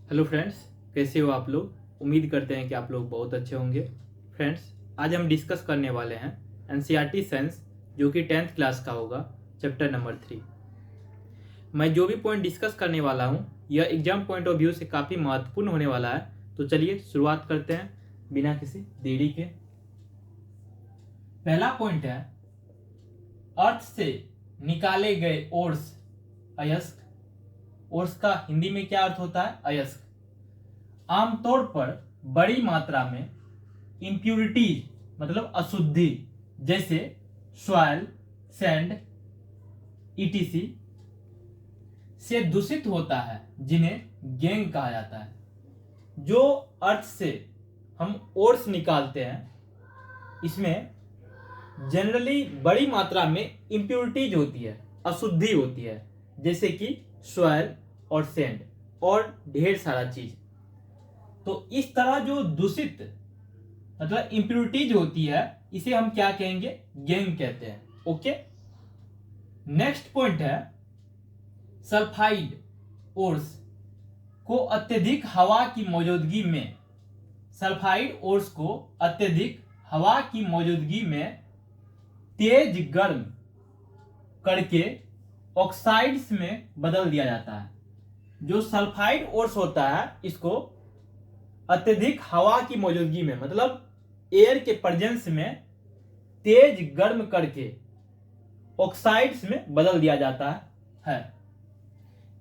Hello friends, कैसे हो आप लोग। उम्मीद करते हैं कि आप लोग बहुत अच्छे होंगे। फ्रेंड्स, आज हम डिस्कस करने वाले हैं एनसीईआरटी साइंस, जो कि 10th क्लास का होगा, चैप्टर नंबर 3। मैं जो भी पॉइंट डिस्कस करने वाला हूं, यह एग्जाम पॉइंट ऑफ व्यू से काफ़ी महत्वपूर्ण होने वाला है। तो चलिए शुरुआत करते हैं बिना किसी देरी के। पहला पॉइंट है, अर्थ से निकाले गए ओर्स अयस्क। ओर्स का हिंदी में क्या अर्थ होता है? अयस्क। आमतौर पर बड़ी मात्रा में इम्प्यूरिटीज मतलब अशुद्धि, जैसे सॉइल, सैंड, ईटीसी से दूषित होता है, जिन्हें गैंग कहा जाता है। जो अर्थ से हम ओर्स निकालते हैं, इसमें जनरली बड़ी मात्रा में इम्प्यूरिटीज होती है, अशुद्धि होती है, जैसे कि सॉइल और सैंड और ढेर सारा चीज। तो इस तरह जो दूषित मतलब इम्प्यूरिटीज होती है, इसे हम क्या कहेंगे? गैंग कहते हैं। ओके। नेक्स्ट पॉइंट है, सल्फाइड ओर्स को अत्यधिक हवा की मौजूदगी में सल्फाइड ओर्स को अत्यधिक हवा की मौजूदगी में तेज गर्म करके ऑक्साइड्स में बदल दिया जाता है। जो सल्फाइड ओर्स होता है, इसको अत्यधिक हवा की मौजूदगी में मतलब एयर के प्रेजेंस में तेज गर्म करके ऑक्साइड्स में बदल दिया जाता है।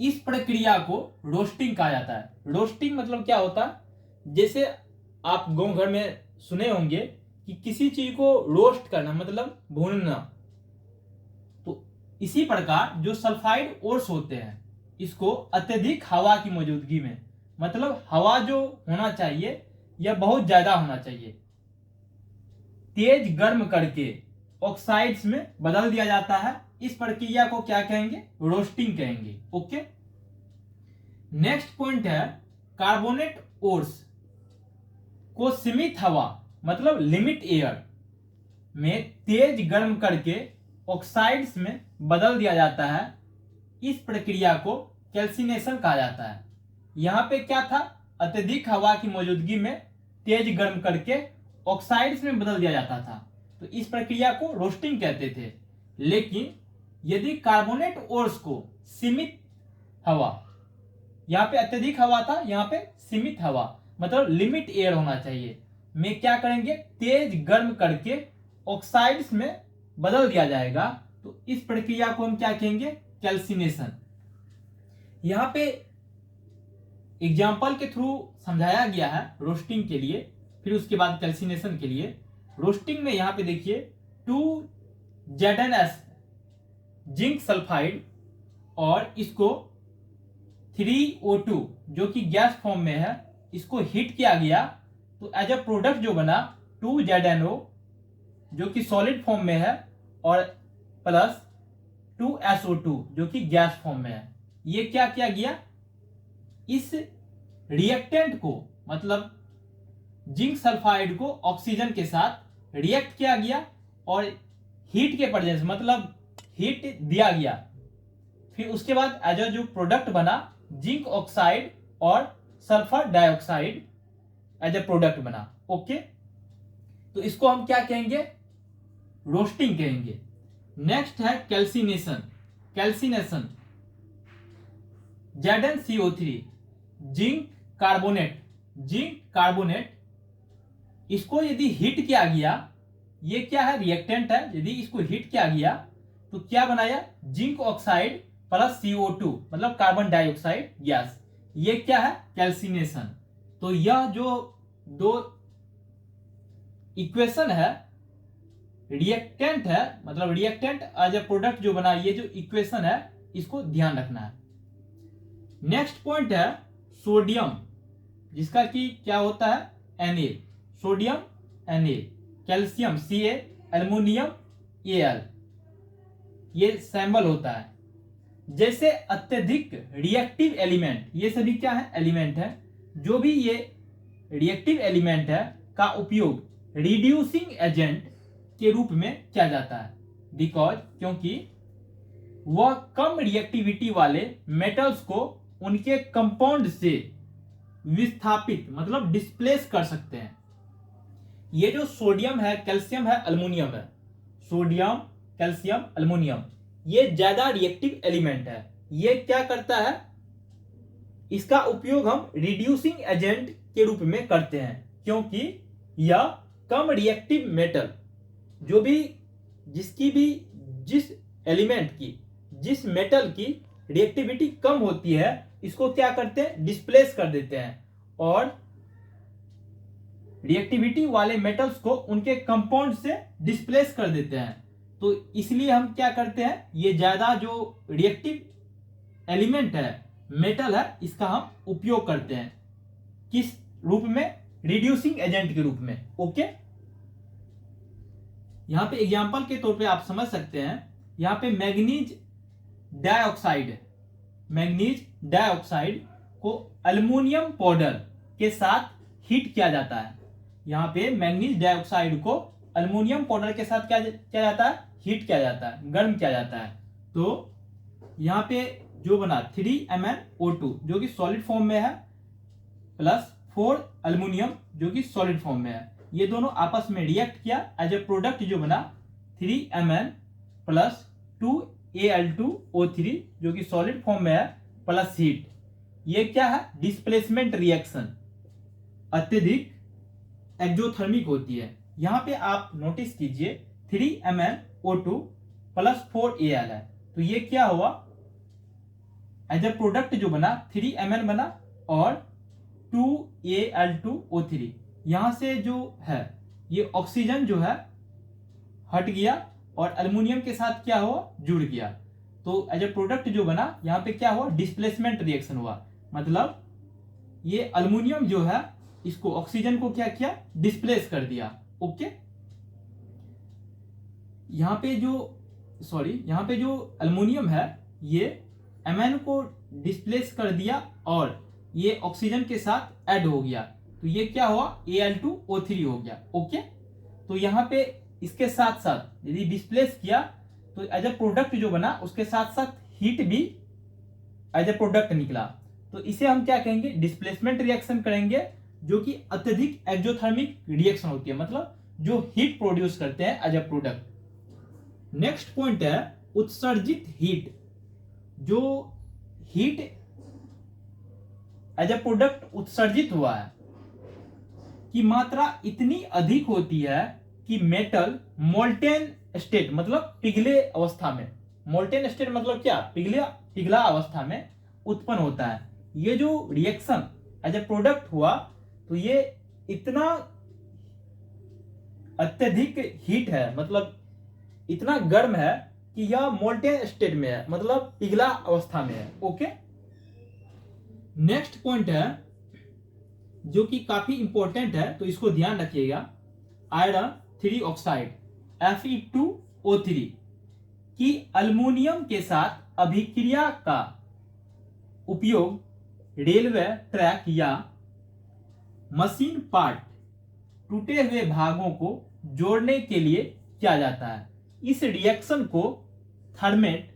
इस प्रक्रिया को रोस्टिंग कहा जाता है। रोस्टिंग मतलब क्या होता है? जैसे आप गांव घर में सुने होंगे कि किसी चीज को रोस्ट करना मतलब भूनना। तो इसी प्रकार जो सल्फाइड ओर्स होते हैं, इसको अत्यधिक हवा की मौजूदगी में मतलब हवा जो होना चाहिए यह बहुत ज्यादा होना चाहिए, तेज गर्म करके ऑक्साइड्स में बदल दिया जाता है। इस प्रक्रिया को क्या कहेंगे? रोस्टिंग कहेंगे। ओके। नेक्स्ट पॉइंट है, कार्बोनेट ओर्स को सीमित हवा मतलब लिमिट एयर में तेज गर्म करके ऑक्साइड्स में बदल दिया जाता है। इस प्रक्रिया को कैल्सिनेशन कहा जाता है। यहां पे क्या था? अत्यधिक हवा की मौजूदगी में तेज गर्म करके ऑक्साइड्स में बदल दिया जाता था। तो इस प्रक्रिया को रोस्टिंग कहते थे। लेकिन यदि कार्बोनेट ओर्स को सीमित हवा, यहां पे अत्यधिक हवा था, यहां पे सीमित हवा मतलब लिमिट एयर होना चाहिए, में क्या करेंगे? तेज गर्म करके ऑक्साइड्स में बदल दिया जाएगा। तो इस प्रक्रिया को हम क्या कहेंगे? कैल्सिनेशन। यहां पे एग्जाम्पल के थ्रू समझाया गया है रोस्टिंग के लिए, फिर उसके बाद कैल्सिनेशन के लिए। रोस्टिंग में यहां पे देखिए 2ZnS जिंक सल्फाइड और इसको 3O2 जो कि गैस फॉर्म में है, इसको हीट किया गया। तो एज अ प्रोडक्ट जो बना 2ZnO जो कि सॉलिड फॉर्म में है और प्लस 2SO2 जो कि गैस फॉर्म में है। ये क्या किया गया? इस रिएक्टेंट को मतलब जिंक सल्फाइड को ऑक्सीजन के साथ रिएक्ट किया गया और हीट के प्रेजेंस मतलब हीट दिया गया। फिर उसके बाद एज अ जो प्रोडक्ट बना जिंक ऑक्साइड और sulphur dioxide as a product बना। ओके। तो इसको हम क्या कहेंगे? रोस्टिंग कहेंगे। नेक्स्ट है calcination. Calcination ZnCO3 zinc carbonate इसको यदि हीट किया गया, ये क्या है? रिएक्टेंट है। यदि इसको हीट किया गया तो क्या बनाया? जिंक ऑक्साइड प्लस CO2 मतलब कार्बन डाइऑक्साइड गैस। ये क्या है? कैल्सिनेशन। तो यह जो दो इक्वेशन है, रिएक्टेंट है मतलब रिएक्टेंट एज ए प्रोडक्ट जो बना, ये जो इक्वेशन है इसको ध्यान रखना है। नेक्स्ट पॉइंट है सोडियम, जिसका कि क्या होता है? Na। Sodium Na, calcium Ca, aluminium Al, ये सैंबल होता है। जैसे अत्यधिक रिएक्टिव एलिमेंट, ये सभी क्या है? एलिमेंट है। जो भी ये रिएक्टिव एलिमेंट है का उपयोग रिड्यूसिंग एजेंट के रूप में किया जाता है। बिकॉज क्योंकि वह कम रिएक्टिविटी वाले मेटल्स को उनके कंपाउंड से विस्थापित मतलब डिस्प्लेस कर सकते हैं। ये जो सोडियम है, कैल्शियम है, अल्युमिनियम है, सोडियम, कैल्शियम, अल्युमिनियम, ये ज्यादा रिएक्टिव एलिमेंट है। ये क्या करता है, इसका उपयोग हम रिड्यूसिंग एजेंट के रूप में करते हैं, क्योंकि यह कम रिएक्टिव मेटल जो भी जिस एलिमेंट की, जिस मेटल की रिएक्टिविटी कम होती है, इसको क्या करते हैं, डिस्प्लेस कर देते हैं, और रिएक्टिविटी वाले मेटल्स को उनके कंपाउंड से डिस्प्लेस कर देते हैं। तो इसलिए हम क्या करते हैं, ये ज्यादा जो रिएक्टिव एलिमेंट है, मेटल है, इसका हम उपयोग करते हैं किस रूप में, रिड्यूसिंग एजेंट के रूप में। ओके, यहां पे एग्जांपल के तौर पे आप समझ सकते हैं, यहां पे मैग्नीज डाइऑक्साइड को अल्युमिनियम पाउडर के साथ हीट किया जाता है। यहां पे मैग्नीज डाइऑक्साइड को अल्युमिनियम पाउडर के साथ क्या जाता है, हीट किया जाता है, गर्म किया जाता है। तो यहां पे जो बना 3MnO2 जो कि सॉलिड फॉर्म में है, प्लस 4 अल्युमिनियम जो कि सॉलिड फॉर्म में है, ये दोनों आपस में रिएक्ट किया, एज ए प्रोडक्ट जो बना 3Mn प्लस 2Al2O3 जो कि सॉलिड फॉर्म में है, प्लस हीट। ये क्या है, डिस्प्लेसमेंट रिएक्शन, अत्यधिक एक्सोथर्मिक होती है। यहां पे आप नोटिस कीजिए 3MnO2 प्लस 4Al है, तो ये क्या हुआ, एज ए प्रोडक्ट जो बना 3Mn बना और 2Al2O3, यहां से जो है ये ऑक्सीजन जो है हट गया और अल्युमिनियम के साथ क्या हुआ, जुड़ गया। तो एज ए प्रोडक्ट जो बना, यहां पे क्या हुआ, डिस्प्लेसमेंट रिएक्शन हुआ, मतलब ये अल्युमिनियम जो है इसको, ऑक्सीजन को क्या किया, डिस्प्लेस कर दिया। ओके, यहां पे जो अल्युमिनियम है ये Mn को डिस्प्लेस कर दिया और ये ऑक्सीजन के साथ ऐड हो गया, तो ये क्या हुआ, Al2O3 हो गया। ओके, तो यहां पे इसके साथ साथ यदि डिस्प्लेस किया तो एज ए प्रोडक्ट जो बना उसके साथ साथ हीट भी एज ए प्रोडक्ट निकला, तो इसे हम क्या कहेंगे, डिस्प्लेसमेंट रिएक्शन करेंगे, जो कि अत्यधिक एक्सोथर्मिक रिएक्शन होती है, मतलब जो हीट प्रोड्यूस करते हैं as a product. Next point है उत्सर्जित हीट। जो हीट एज ए प्रोडक्ट उत्सर्जित हुआ है की मात्रा इतनी अधिक होती है कि मेटल मोल्टेन स्टेट मतलब पिघले अवस्था में, मोल्टेन स्टेट मतलब क्या, पिघला अवस्था में उत्पन्न होता है। ये जो रिएक्शन एज ए प्रोडक्ट हुआ, तो ये इतना अत्यधिक हीट है, मतलब इतना गर्म है कि यह मोल्टेन स्टेट में है, मतलब पिघला अवस्था में है। ओके, नेक्स्ट पॉइंट है जो कि काफी इंपॉर्टेंट है, तो इसको ध्यान रखिएगा, आयरन 3 ऑक्साइड Fe2O3 की अल्युमिनियम के साथ अभिक्रिया का उपयोग रेलवे ट्रैक या मशीन पार्ट, टूटे हुए भागों को जोड़ने के लिए किया जाता है। इस रिएक्शन को थर्मेट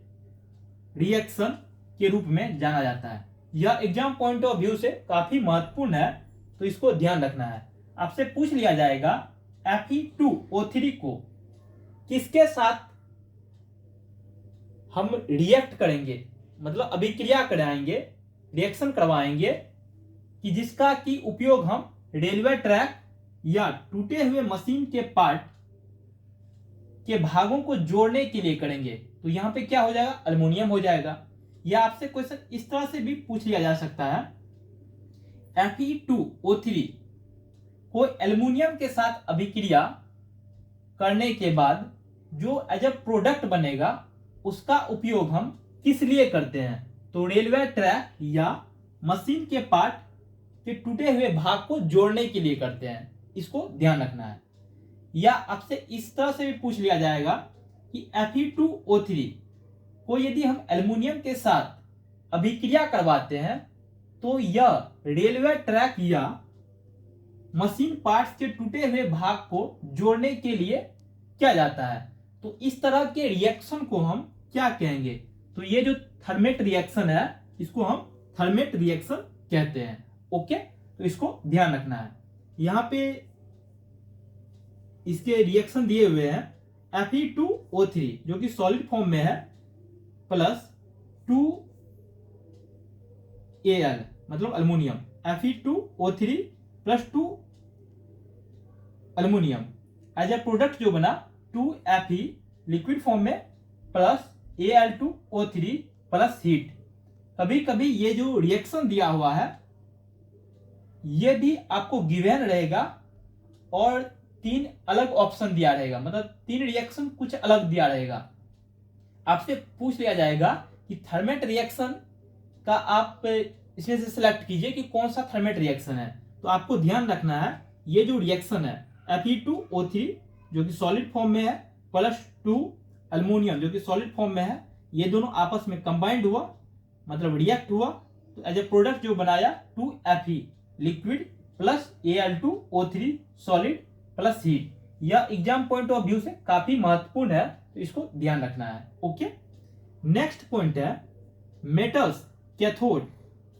रिएक्शन के रूप में जाना जाता है। यह एग्जाम पॉइंट ऑफ व्यू से काफी महत्वपूर्ण है, तो इसको ध्यान रखना है। आपसे पूछ लिया जाएगा Fe2O3 को किसके साथ हम रिएक्ट करेंगे, मतलब अभिक्रिया कराएंगे, रिएक्शन करवाएंगे, कि जिसका की उपयोग हम रेलवे ट्रैक या टूटे हुए मशीन के पार्ट के भागों को जोड़ने के लिए करेंगे। तो यहां पे क्या हो जाएगा, अल्युमिनियम हो जाएगा। या आपसे क्वेश्चन इस तरह से भी पूछ लिया जा सकता है, Fe2O3 को एल्युमिनियम के साथ अभिक्रिया करने के बाद जो एज ए प्रोडक्ट बनेगा उसका उपयोग हम किस लिए करते हैं, तो रेलवे ट्रैक या मशीन के पार्ट के टूटे हुए भाग को जोड़ने के लिए करते हैं। इसको ध्यान रखना है। या आपसे इस तरह से भी पूछ लिया जाएगा कि Fe2O3 को यदि हम एल्युमिनियम के साथ अभिक्रिया करवाते हैं तो यह रेलवे ट्रैक या मशीन पार्ट्स के टूटे हुए भाग को जोड़ने के लिए किया जाता है। तो इस तरह के रिएक्शन को हम क्या कहेंगे, तो ये जो थर्मेट रिएक्शन है इसको हम थर्मेट रिएक्शन कहते हैं। ओके। तो इसको ध्यान रखना है। यहाँ पे इसके रिएक्शन दिए हुए हैं Fe2O3 जो कि सॉलिड फॉर्म में है प्लस 2Al मतलब aluminium, Fe2O3 plus 2 aluminium as a product जो बना 2Fe लिक्विड फॉर्म में प्लस Al2O3 प्लस हीट। कभी कभी ये जो रिएक्शन दिया हुआ है ये भी आपको गिवन रहेगा और 3 अलग ऑप्शन दिया रहेगा, मतलब 3 रिएक्शन कुछ अलग दिया रहेगा। आपसे पूछ लिया जाएगा कि थर्मेट रिएक्शन का आप इसमें से सिलेक्ट कीजिए कि कौन सा थर्मेट रिएक्शन है। तो आपको ध्यान रखना है ये जो रिएक्शन है Fe2O3 जो कि सॉलिड फॉर्म में है प्लस 2 अल्मोनियम जो कि सॉलिड फॉर्म में है, ये दोनों आपस में कंबाइंड हुआ मतलब रिएक्ट हुआ, तो एज ए प्रोडक्ट जो बनाया 2Fe liquid plus Al2O3 solid plus heat. यह एग्जाम पॉइंट ऑफ व्यू से काफी महत्वपूर्ण है, तो इसको ध्यान रखना है। ओके, नेक्स्ट पॉइंट है मेटल्स कैथोड।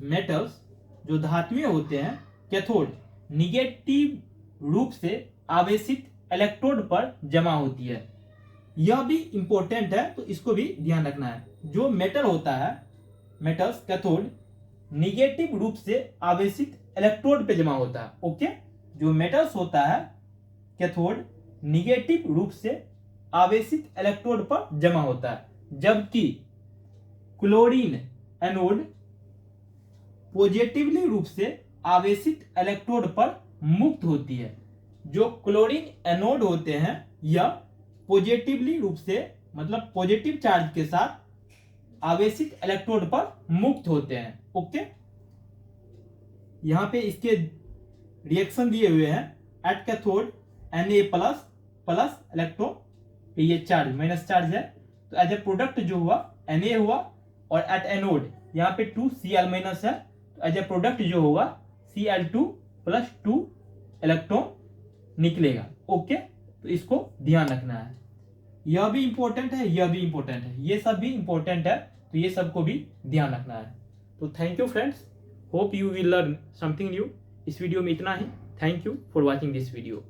मेटल्स जो धातुएं होते हैं कैथोड निगेटिव रूप से आवेशित इलेक्ट्रोड पर जमा होती है। यह भी इंपॉर्टेंट है, तो इसको भी ध्यान रखना है। जो मेटल होता है मेटल्स कैथोड निगेटिव रूप से आवेशित इलेक्ट्रोड पे जमा होता है। ओके, जो मेटल्स होता है कैथोड निगेटिव रूप से आवेशित इलेक्ट्रोड पर जमा होता है, जबकि क्लोरीन एनोड पॉजिटिवली रूप से आवेशित इलेक्ट्रोड पर मुक्त होती है। जो क्लोरीन एनोड होते हैं यह पॉजिटिवली रूप से मतलब पॉजिटिव चार्ज के साथ आवेशित इलेक्ट्रोड पर मुक्त होते हैं। ओके, यहां पे इसके रिएक्शन दिए हुए हैं at cathode Na plus plus electron पे ये चार्ज माइनस चार्ज है, तो एज ए प्रोडक्ट जो हुआ Na हुआ और एट एनोड यहाँ पे 2Cl माइनस है, तो एज ए प्रोडक्ट जो होगा Cl2 प्लस 2 इलेक्ट्रॉन निकलेगा। ओके, तो इसको ध्यान रखना है। यह भी इंपॉर्टेंट है, यह भी इंपॉर्टेंट है, ये सब भी इंपॉर्टेंट है, तो ये सबको भी ध्यान रखना है। तो thank you friends, hope you will learn something new. इस वीडियो में इतना ही। Thank you for watching this video.